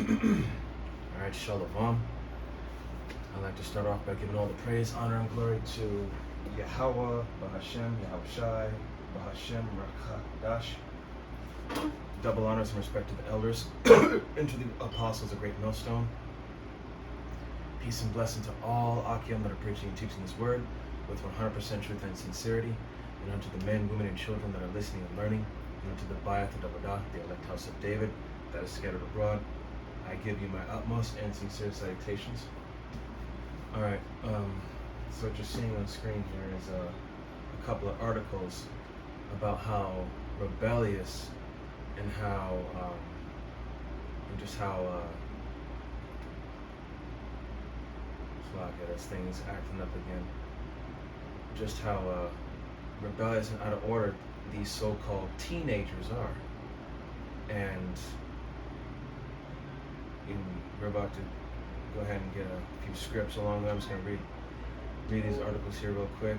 Alright, Shalom. I'd like to start off by giving all the praise, honor, and glory to Yahweh, Bahashem, Yahushai, Bahashem, Rakadash. Double honors and respect to the elders and to the apostles of Great Millstone. Peace and blessing to all Akim that are preaching and teaching this word with 100% truth and sincerity, and unto the men, women, and children that are listening and learning, and unto the Bayath and Dabadah, the elect house of David, that is scattered abroad. I give you my utmost and sincere salutations. Alright, so what you're seeing on screen here is a couple of articles about how rebellious and how, this thing is acting up again. Just how rebellious and out of order these so-called teenagers are. And we're about to go ahead and get a few scripts along there. I'm just going to read these articles here real quick.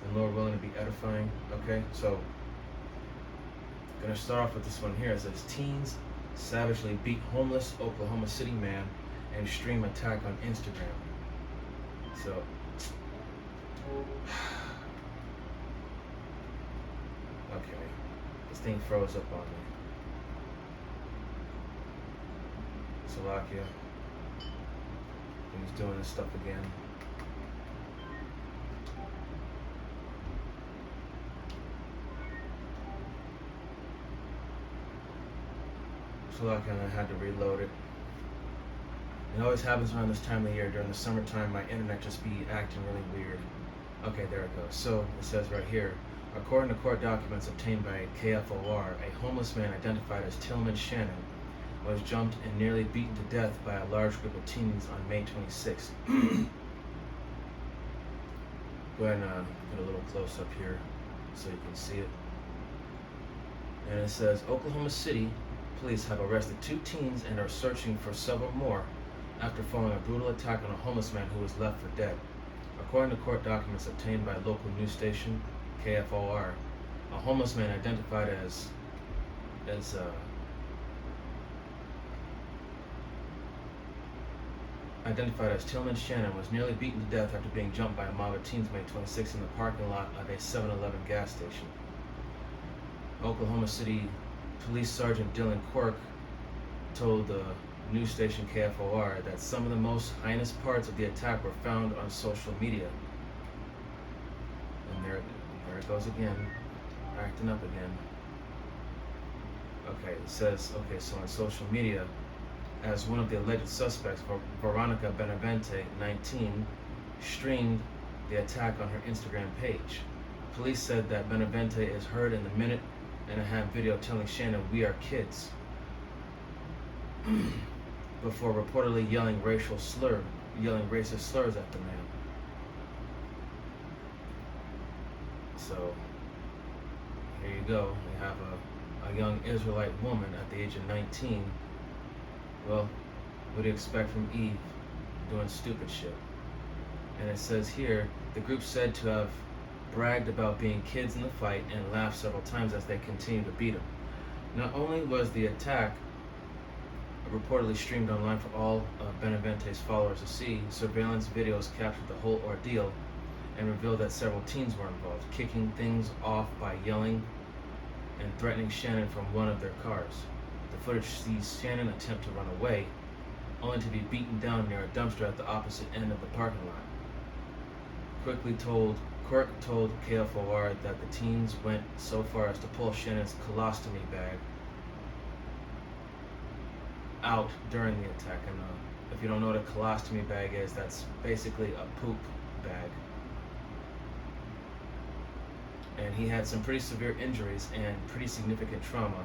And Lord willing to be edifying. Okay, so I'm going to start off with this one here. It says, teens savagely beat homeless Oklahoma City man and stream attack on Instagram. So, okay, this thing froze up on me. Slovakia. He's doing this stuff again. Slovakia, and I had to reload it. It always happens around this time of year. During the summertime, my internet just be acting really weird. Okay, there it goes. So it says right here, according to court documents obtained by KFOR, a homeless man identified as Tillman Shannon was jumped and nearly beaten to death by a large group of teens on May 26th. Go ahead and get a little close up here so you can see it. And it says, Oklahoma City police have arrested 2 teens and are searching for several more after following a brutal attack on a homeless man who was left for dead. According to court documents obtained by local news station KFOR, a homeless man identified as Tillman Shannon was nearly beaten to death after being jumped by a mob of teens May 26 in the parking lot of a 7-Eleven gas station. Oklahoma City Police Sergeant Dylan Quirk told the news station KFOR that some of the most heinous parts of the attack were found on social media. And there it goes again, acting up again. Okay, it says, so on social media, as one of the alleged suspects, Veronica Benavente, 19, streamed the attack on her Instagram page. Police said that Benavente is heard in the minute-and-a-half video telling Shannon, "We are kids," before reportedly yelling racist slurs at the man. So, here you go. We have a young Israelite woman at the age of 19. Well, what do you expect from Eve? Doing stupid shit. And it says here, the group said to have bragged about being kids in the fight and laughed several times as they continued to beat him. Not only was the attack reportedly streamed online for all of Benavente's followers to see, surveillance videos captured the whole ordeal and revealed that several teens were involved, kicking things off by yelling and threatening Shannon from one of their cars. The footage sees Shannon attempt to run away, only to be beaten down near a dumpster at the opposite end of the parking lot. Quirk told KFOR that the teens went so far as to pull Shannon's colostomy bag out during the attack. And if you don't know what a colostomy bag is, that's basically a poop bag. And he had some pretty severe injuries and pretty significant trauma.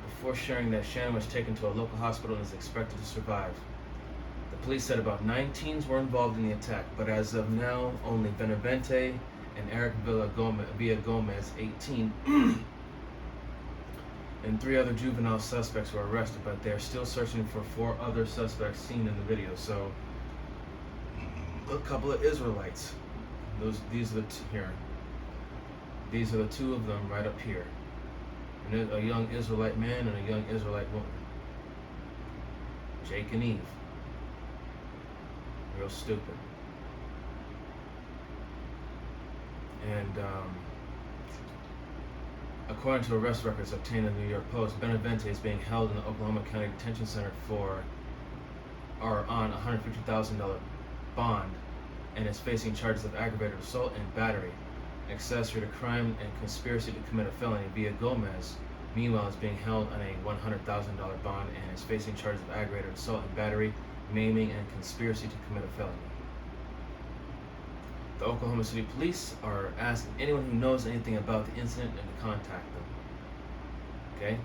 Before sharing that Shannon was taken to a local hospital and is expected to survive. The police said about 9 teens were involved in the attack, but as of now, only Benavente and Eric Villagomez, 18, and 3 other juvenile suspects were arrested, but they're still searching for 4 other suspects seen in the video. So, a couple of Israelites. These are the 2 of them right up here. A young Israelite man and a young Israelite woman. Jake and Eve. Real stupid. And according to arrest records obtained in the New York Post, Benavente is being held in the Oklahoma County Detention Center on a $150,000 bond, and is facing charges of aggravated assault and battery, accessory to crime, and conspiracy to commit a felony. Villa Gomez, meanwhile, is being held on a $100,000 bond and is facing charges of aggravated assault and battery, maiming, and conspiracy to commit a felony. The Oklahoma City Police are asking anyone who knows anything about the incident and to contact them. Okay?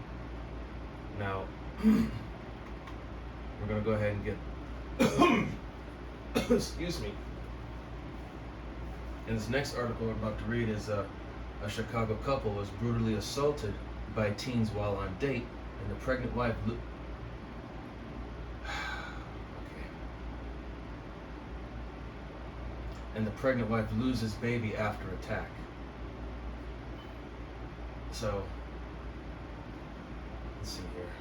Now, we're going to go ahead and get... Excuse me. And this next article we're about to read is a Chicago couple was brutally assaulted by teens while on date, and the pregnant wife... And the pregnant wife loses baby after attack. So, let's see here.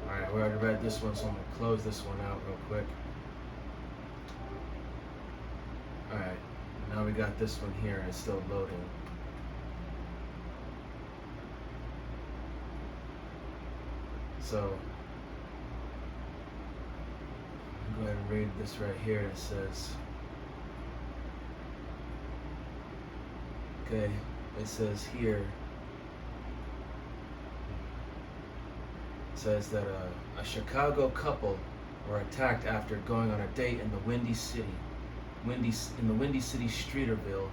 Alright, we already read this one, so I'm going to close this one out real quick. Alright, now we got this one here, and it's still loading. So, go ahead and read this right here. It says, okay, it says here, it says that a Chicago couple were attacked after going on a date in the Windy City Streeterville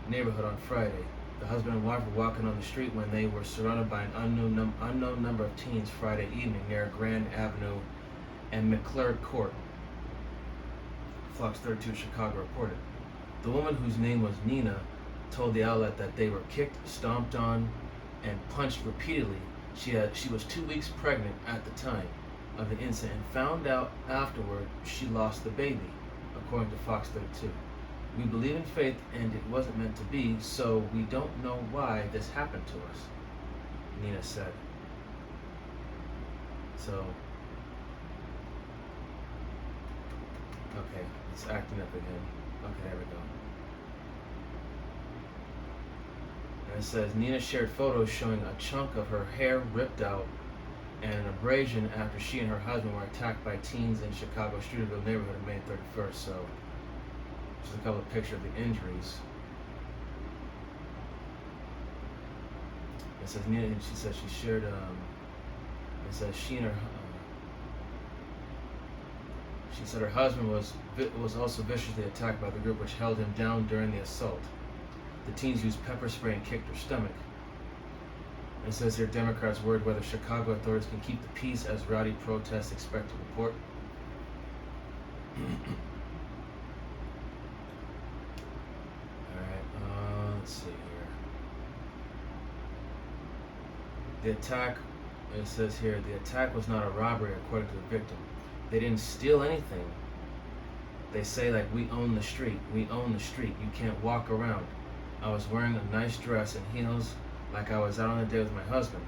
neighborhood on Friday. The husband and wife were walking on the street when they were surrounded by an unknown number of teens Friday evening near Grand Avenue and McClure Court. Fox 32 Chicago reported. The woman, whose name was Nina, told the outlet that they were kicked, stomped on, and punched repeatedly. She was 2 weeks pregnant at the time of the incident and found out afterward she lost the baby, according to Fox 32. We believe in faith and it wasn't meant to be, so we don't know why this happened to us, Nina said. So, okay, it's acting up again. Okay, there we go. And it says, Nina shared photos showing a chunk of her hair ripped out and an abrasion after she and her husband were attacked by teens in Chicago's Streeterville neighborhood on May 31st. So, just a couple of pictures of the injuries. It says Nina, she said she shared, it says she said her husband was also viciously attacked by the group, which held him down during the assault. The teens used pepper spray and kicked her stomach. It says here Democrats worried whether Chicago authorities can keep the peace as rowdy protests expect to report. Alright, let's see here. The attack, it says here, the attack was not a robbery according to the victim. They didn't steal anything. They say, like, we own the street. We own the street. You can't walk around. I was wearing a nice dress and heels like I was out on a date with my husband.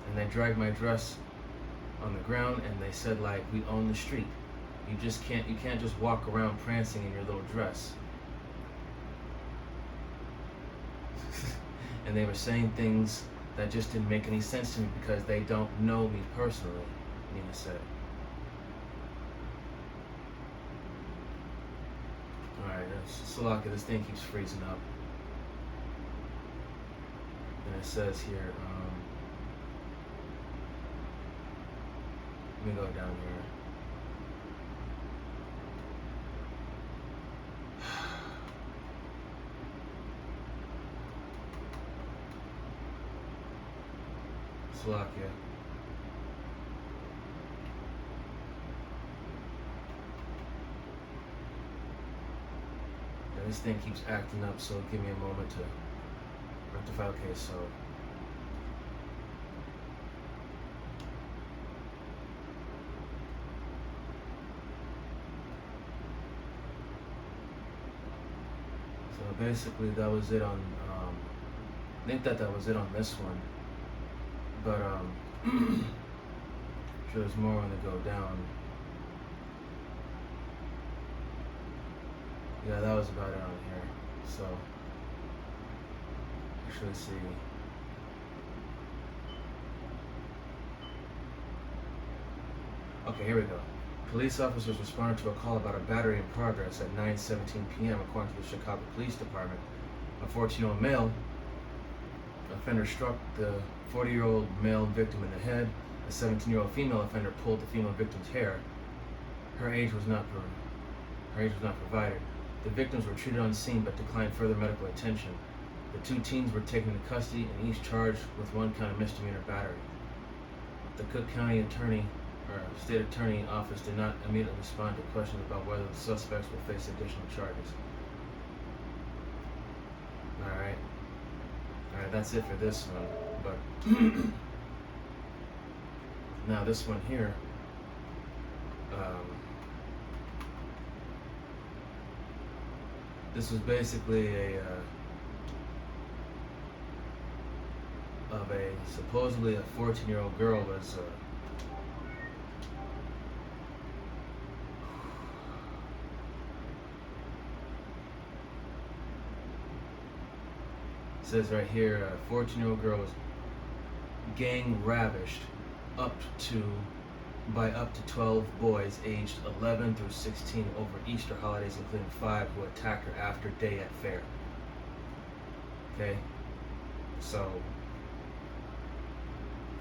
And they dragged my dress on the ground and they said, like, we own the street. You can't just walk around prancing in your little dress. And they were saying things that just didn't make any sense to me because they don't know me personally, Nina said. Alright, Salaka, this thing keeps freezing up. And it says here, let me go down here. Slovakia. Yeah, this thing keeps acting up, so give me a moment to rectify. Okay, so basically that was it on I think that was it on this one. But sure there's more when they go down. Yeah, that was about it on here. So, actually, see. Okay, here we go. Police officers responded to a call about a battery in progress at 9:17 p.m. According to the Chicago Police Department. A 14-year-old male offender struck the 40-year-old male victim in the head. A 17-year-old female offender pulled the female victim's hair. Her age was not provided. The victims were treated on scene but declined further medical attention. The two teens were taken into custody and each charged with one count of misdemeanor battery. The Cook County State Attorney Office did not immediately respond to questions about whether the suspects will face additional charges. Alright, that's it for this one. But now this one here, this was basically supposedly a 14-year-old girl was it says right here, a 14-year-old girl was gang ravished by up to 12 boys aged 11 through 16 over Easter holidays, including 5 who attacked her after day at fair. Okay, so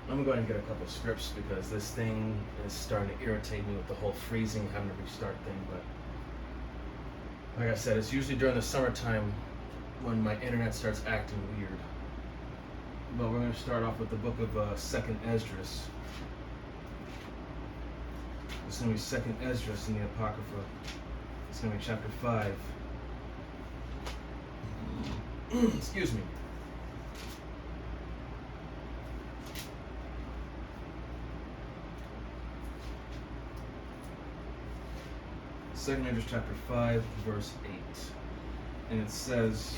I'm going to get a couple scripts because this thing is starting to irritate me with the whole freezing, having to restart thing. But like I said, it's usually during the summertime when my internet starts acting weird. But we're going to start off with the book of 2nd Esdras. It's going to be 2nd Esdras in the Apocrypha. It's going to be chapter 5. Excuse me. Second Esdras chapter 5, verse 8. And it says,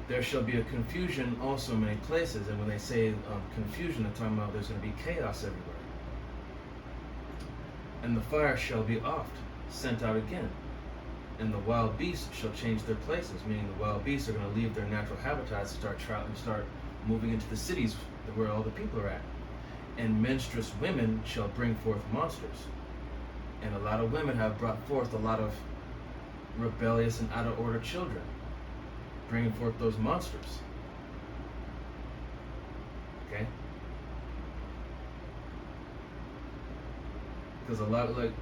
there shall be a confusion also in many places. And when they say confusion, they're talking about there's going to be chaos everywhere. And the fire shall be oft sent out again. And the wild beasts shall change their places, meaning the wild beasts are going to leave their natural habitats and start moving into the cities where all the people are at. And menstruous women shall bring forth monsters. And a lot of women have brought forth a lot of rebellious and out of order children, bringing forth those monsters. Okay? Because a lot of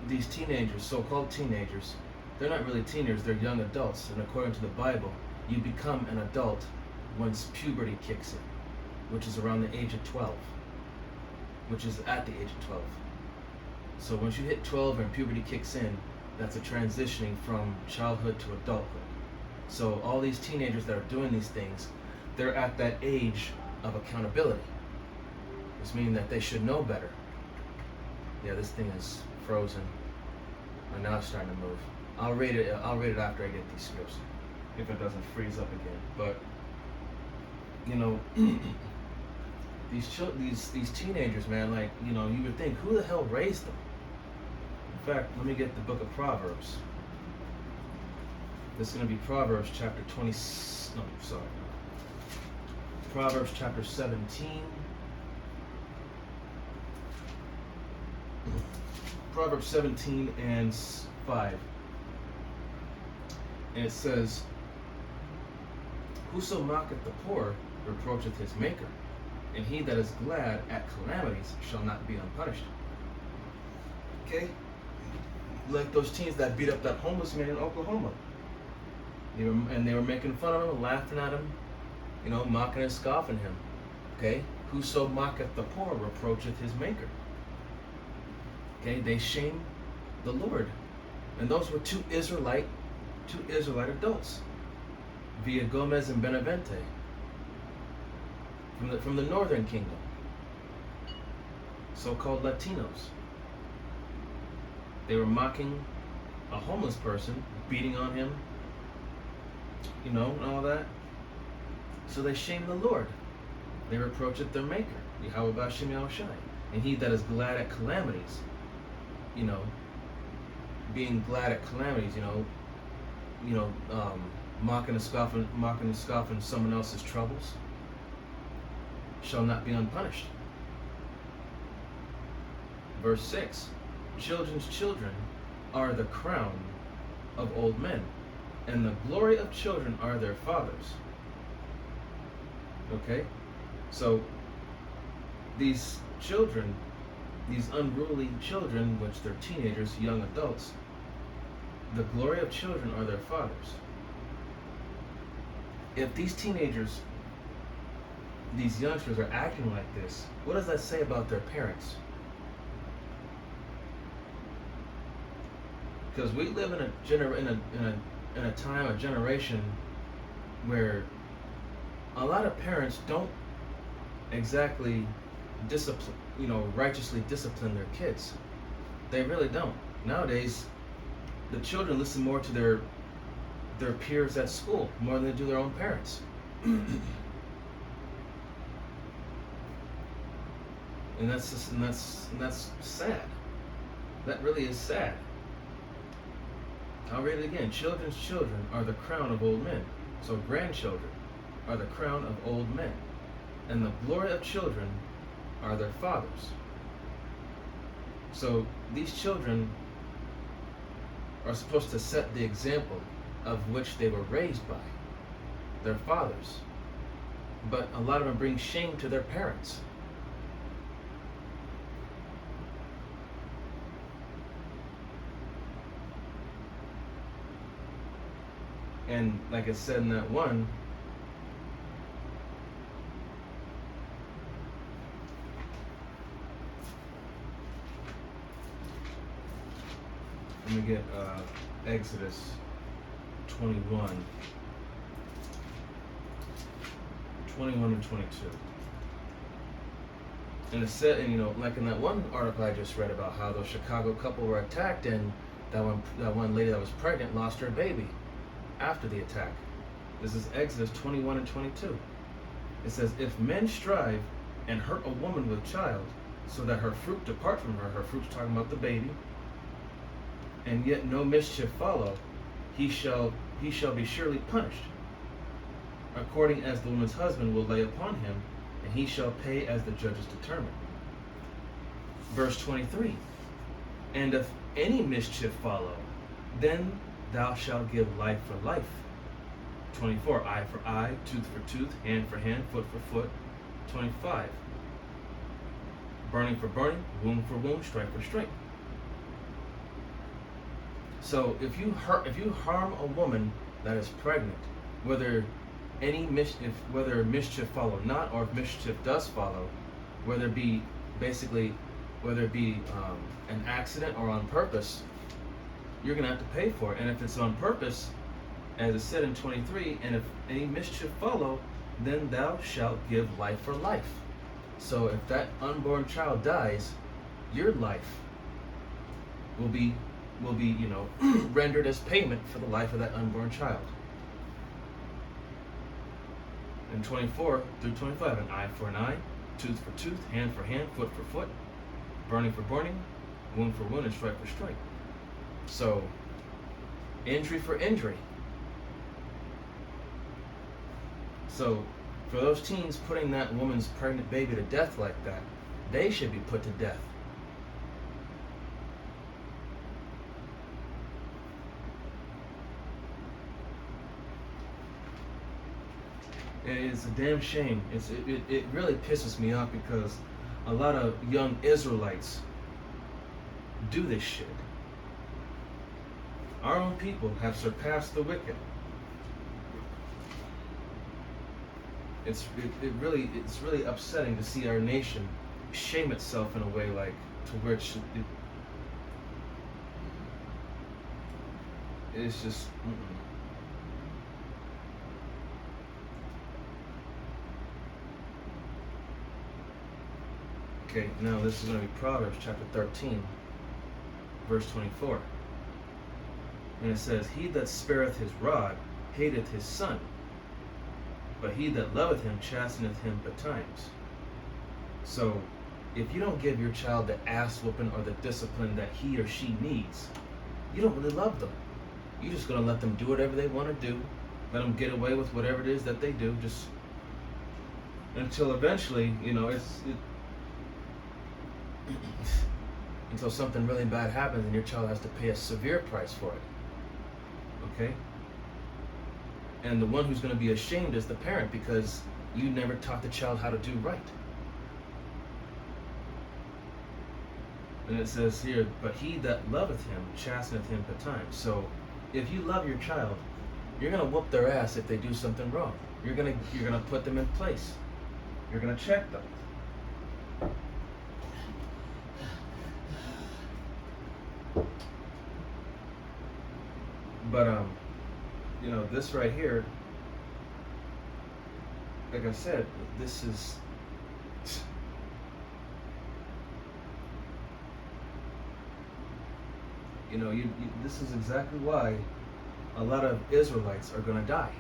these teenagers, so-called teenagers, they're not really teenagers, they're young adults. And according to the Bible, you become an adult once puberty kicks in, which is around the age of 12. Which is at the age of 12. So once you hit 12 and puberty kicks in, that's a transitioning from childhood to adulthood. So all these teenagers that are doing these things, they're at that age of accountability. This means that they should know better. Yeah, this thing is frozen, and now it's starting to move. I'll rate it after I get these scripts, if it doesn't freeze up again. But you know, these teenagers, man, like, you know, you would think, who the hell raised them? In fact, let me get the book of Proverbs. This is going to be Proverbs chapter Proverbs chapter 17. Proverbs 17 and 5. And it says, whoso mocketh the poor reproacheth his maker, and he that is glad at calamities shall not be unpunished. Okay? Like those teens that beat up that homeless man in Oklahoma. They were making fun of him, laughing at him, you know, mocking and scoffing him. Okay? Whoso mocketh the poor reproacheth his maker. Okay? They shame the Lord. And those were two Israelite adults. Via Gomez and Benavente. From the northern kingdom. So-called Latinos. They were mocking a homeless person, beating on him, you know, and all that. So they shame the Lord. They reproacheth their Maker, Yahweh B'Shem Yahushai. And he that is glad at calamities, being glad at calamities, mocking and scoffing someone else's troubles, shall not be unpunished. Verse 6, children's children are the crown of old men, and the glory of children are their fathers. Okay? So, these children, these unruly children, which they're teenagers, young adults, the glory of children are their fathers. If these teenagers, these youngsters are acting like this, what does that say about their parents? Because we live in a time, a generation where a lot of parents don't exactly righteously discipline their kids. They really don't. Nowadays, the children listen more to their peers at school more than they do their own parents. And that's sad. That really is sad. I'll read it again. Children's children are the crown of old men. So grandchildren are the crown of old men. And the glory of children are their fathers. So these children are supposed to set the example of which they were raised by, their fathers. But a lot of them bring shame to their parents. And like it said in that one, let me get Exodus 21 and 22. And it said, and like in that one article I just read about how the Chicago couple were attacked, and that one lady that was pregnant lost her baby after the attack. This is Exodus 21 and 22. It says, if men strive and hurt a woman with child, so that her fruit depart from her fruit's talking about the baby, and yet no mischief follow, he shall be surely punished, according as the woman's husband will lay upon him, and he shall pay as the judges determine. Verse 23, and if any mischief follow, then thou shalt give life for life. 24, eye for eye, tooth for tooth, hand for hand, foot for foot. 25, burning for burning, wound for wound, stripe for stripe. So if you harm a woman that is pregnant, whether mischief follow not, or if mischief does follow, whether it be an accident or on purpose, you're going to have to pay for it. And if it's on purpose, as it said in 23, and if any mischief follow, then thou shalt give life for life. So if that unborn child dies, your life will be rendered as payment for the life of that unborn child. And 24 through 25, an eye for an eye, tooth for tooth, hand for hand, foot for foot, burning for burning, wound for wound, and stripe for stripe. So, injury for injury. So, for those teens putting that woman's pregnant baby to death like that, they should be put to death. It's a damn shame. It really pisses me off because a lot of young Israelites do this shit. Our own people have surpassed the wicked. It's really upsetting to see our nation shame itself in a way like to where it's just. Okay, now this is going to be Proverbs chapter 13, verse 24. And it says, he that spareth his rod hateth his son, but he that loveth him chasteneth him betimes. So, if you don't give your child the ass whooping or the discipline that he or she needs, you don't really love them. You're just gonna let them do whatever they want to do, let them get away with whatever it is that they do, just until eventually, until something really bad happens and your child has to pay a severe price for it. Okay? And the one who's going to be ashamed is the parent, because you never taught the child how to do right. And it says here, but he that loveth him chasteneth him betimes. So if you love your child, you're going to whoop their ass if they do something wrong. You're going to put them in place. You're going to check them. But this right here, like I said, this is this is exactly why a lot of Israelites are going to die,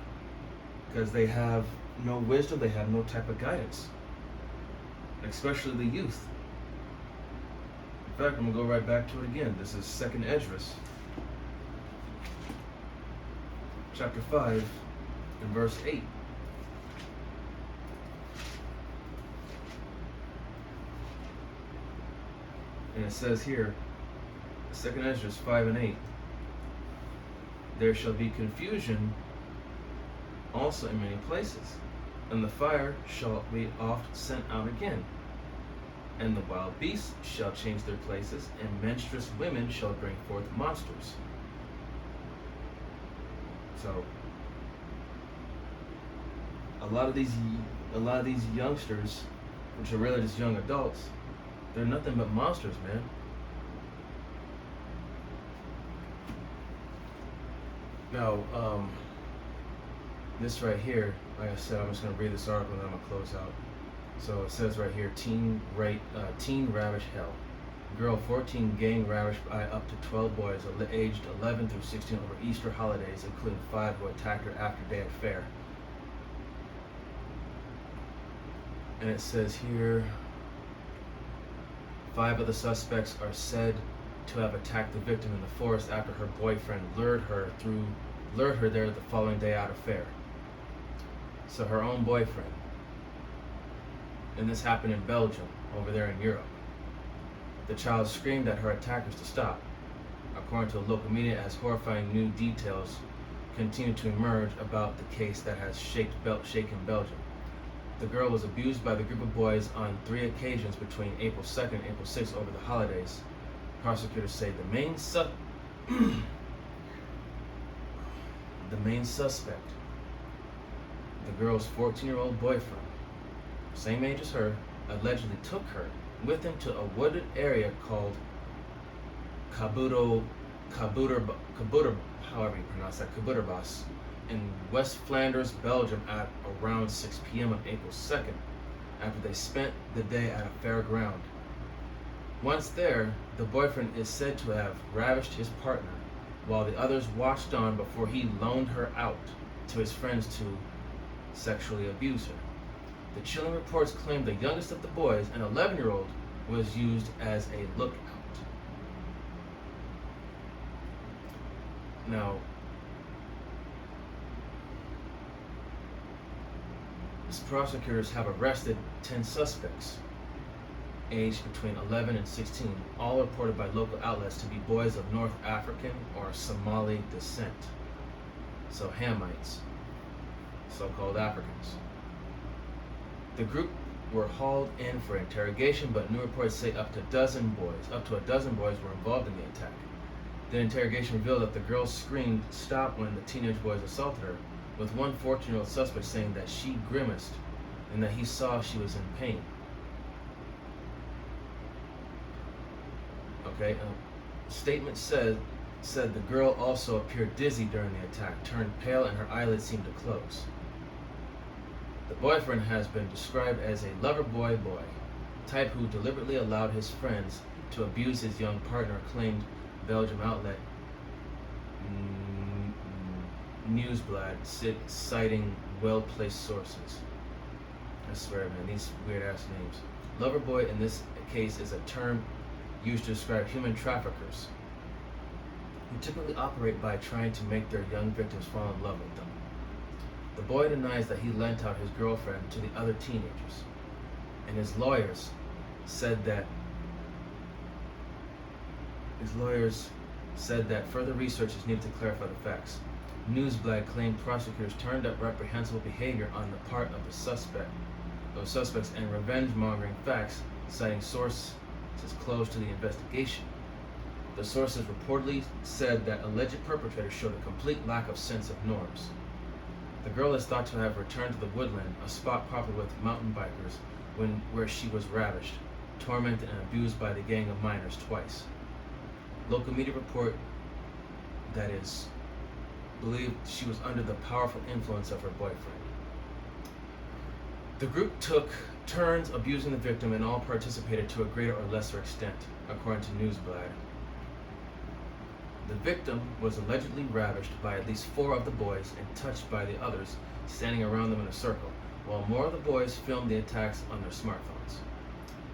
because they have no wisdom, they have no type of guidance, especially the youth. In fact, I'm going to go right back to it again. This is 2nd Esdras, chapter 5, and verse 8. And it says here, 2nd Esdras 5 and 8, there shall be confusion also in many places, and the fire shall be oft sent out again, and the wild beasts shall change their places, and menstruous women shall bring forth monsters. So a lot of these youngsters, which are really just young adults, they're nothing but monsters, man. Now, this right here, like I said, I'm just going to read this article and then I'm going to close out. So it says right here, teen ravish hell. Girl 14 gang ravished by up to 12 boys aged 11 through 16 over Easter holidays, including 5 who attacked her after day at fair. And it says here, 5 of the suspects are said to have attacked the victim in the forest after her boyfriend lured her there the following day out of fair. So her own boyfriend. And this happened in Belgium, over there in Europe. The child screamed at her attackers to stop. According to the local media, as horrifying new details continue to emerge about the case that has shaken Belgium. The girl was abused by the group of boys on 3 occasions between April 2nd and April 6th over the holidays. Prosecutors say the main suspect, the girl's 14-year-old boyfriend, same age as her, allegedly took her with him to a wooded area called Kabuterbos, however you pronounce that, Kabuterbos, in West Flanders, Belgium at around 6 p.m. on April 2nd, after they spent the day at a fairground. Once there, the boyfriend is said to have ravished his partner, while the others watched on before he loaned her out to his friends to sexually abuse her. The chilling reports claim the youngest of the boys, an 11-year-old, was used as a lookout. Now, these prosecutors have arrested 10 suspects, aged between 11 and 16, all reported by local outlets to be boys of North African or Somali descent. So Hamites, so-called Africans. The group were hauled in for interrogation, but new reports say up to a dozen boys were involved in the attack. The interrogation revealed that the girl screamed stop when the teenage boys assaulted her, with one 14-year-old suspect saying that she grimaced and that he saw she was in pain. Okay, a statement said the girl also appeared dizzy during the attack, turned pale, and her eyelids seemed to close. The boyfriend has been described as a lover boy type who deliberately allowed his friends to abuse his young partner, claimed Belgium outlet Newsblad, citing well-placed sources. I swear, man, these weird-ass names. Loverboy in this case is a term used to describe human traffickers who typically operate by trying to make their young victims fall in love with them. The boy denies that he lent out his girlfriend to the other teenagers, and his lawyers said that further research is needed to clarify the facts. Newsblad claimed prosecutors turned up reprehensible behavior on the part of the suspects and revenge-mongering facts, citing sources close to the investigation. The sources reportedly said that alleged perpetrators showed a complete lack of sense of norms. The girl is thought to have returned to the woodland, a spot popular with mountain bikers, where she was ravished, tormented, and abused by the gang of minors twice. Local media report that is believed she was under the powerful influence of her boyfriend. The group took turns abusing the victim and all participated to a greater or lesser extent, according to Newsblad. The victim was allegedly ravished by at least 4 of the boys and touched by the others standing around them in a circle, while more of the boys filmed the attacks on their smartphones.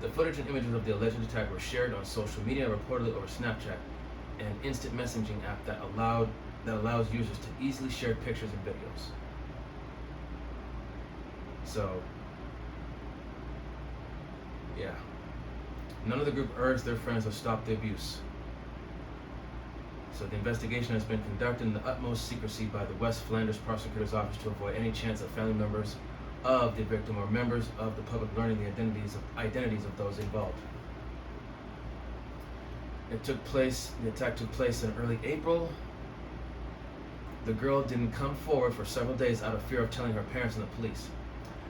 The footage and images of the alleged attack were shared on social media, reportedly over Snapchat, an instant messaging app that allows users to easily share pictures and videos. So, yeah. None of the group urged their friends to stop the abuse. So the investigation has been conducted in the utmost secrecy by the West Flanders Prosecutor's Office to avoid any chance of family members of the victim or members of the public learning the identities of those involved. The attack took place in early April. The girl didn't come forward for several days out of fear of telling her parents and the police.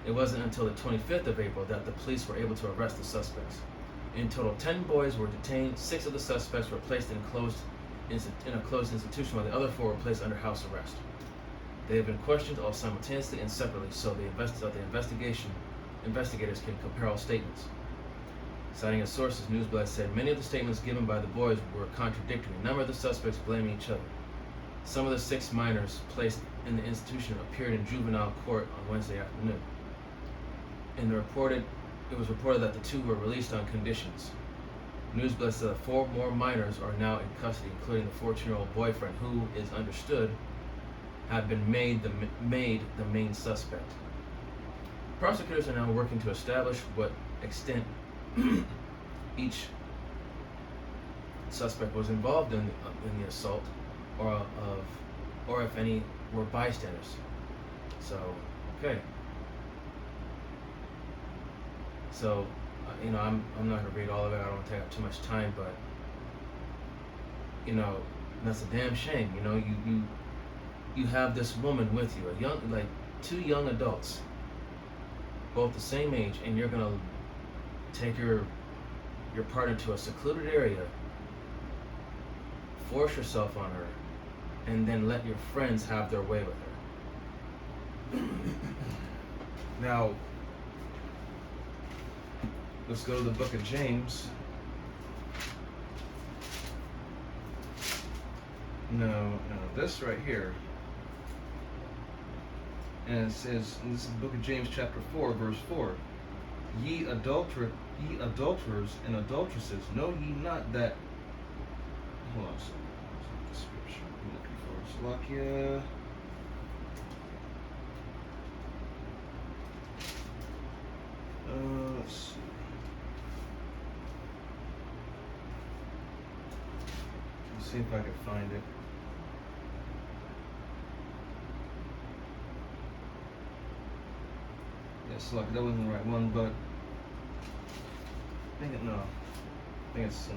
It wasn't until the 25th of April that the police were able to arrest the suspects. In total, 10 boys were detained. 6 of the suspects were placed in a closed institution, while the other 4 were placed under house arrest. They have been questioned all simultaneously and separately, so the investigators can compare all statements. Citing as sources, Newsblad said many of the statements given by the boys were contradictory, a number of the suspects blaming each other. Some of the 6 minors placed in the institution appeared in juvenile court on Wednesday afternoon. It was reported that the 2 were released on conditions. Newsblad said that 4 more minors are now in custody, including the 14-year-old boyfriend, who is understood have been made the main suspect. Prosecutors are now working to establish what extent each suspect was involved in the assault, or if any were bystanders. So, okay. So, I'm not gonna read all of it. I don't want to take up too much time, but that's a damn shame. You have this woman with you, 2 young adults, both the same age, and you're gonna take your partner to a secluded area, force yourself on her, and then let your friends have their way with her. Now, let's go to the book of James. No, this right here. And it says, and this is the book of James chapter 4, verse 4. Ye adulterers and adulteresses, know ye not that... Hold on a second. What's the scripture I'm looking for? Slovakia. Let's see. Let's see if I can find it. Yes, look, that wasn't the right one, but I think it's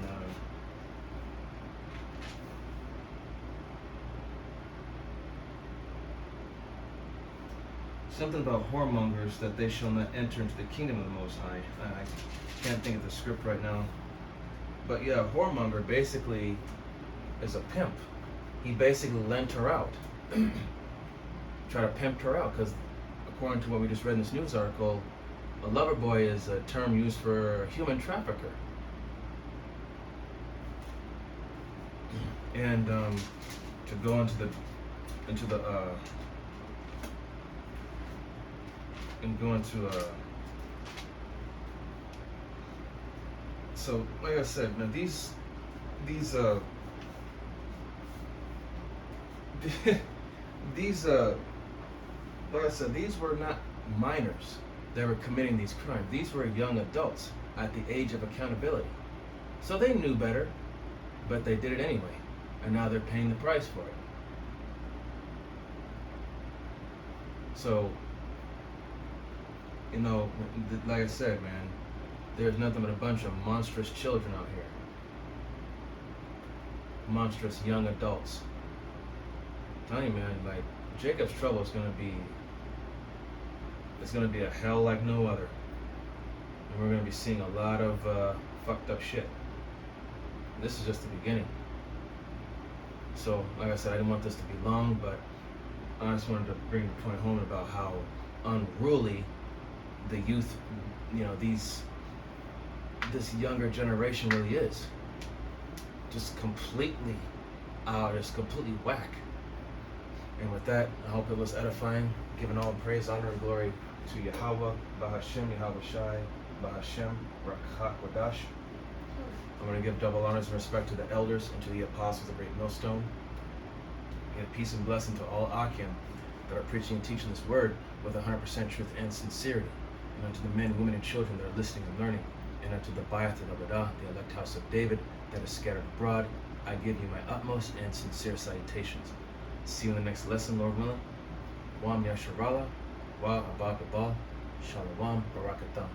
something about whoremongers, that they shall not enter into the kingdom of the Most High. I can't think of the script right now, but yeah, a whoremonger basically is a pimp. He basically lent her out, try to pimp her out, because according to what we just read in this news article, a lover boy is a term used for a human trafficker. And to go into the into the and go into so like I said, man, these these like I said, these were not minors that were committing these crimes. These were young adults at the age of accountability. So they knew better, but they did it anyway, and now they're paying the price for it. So, you know, like I said, man, there's nothing but a bunch of monstrous children out here. Monstrous young adults. I'm telling you, man, like, Jacob's trouble is gonna be, it's gonna be a hell like no other. And we're gonna be seeing a lot of fucked up shit. This is just the beginning. So, like I said, I didn't want this to be long, but I just wanted to bring the point home about how unruly the youth, you know, this younger generation really is. Just completely just completely whack. And with that, I hope it was edifying, giving all praise, honor, and glory to Yahweh, Bahashem, Yahweh Shai, Bahashem, Rakhat Wadash. I'm going to give double honors and respect to the elders and to the apostles of the Great Millstone. Give peace and blessing to all Akim that are preaching and teaching this word with 100% truth and sincerity. And unto the men, women, and children that are listening and learning. And unto the Bayat and Abadah, the elect house of David that is scattered abroad, I give you my utmost and sincere salutations. See you in the next lesson, Lord willing. Wam Yasharala, Wa Abba Shalom Barakatam.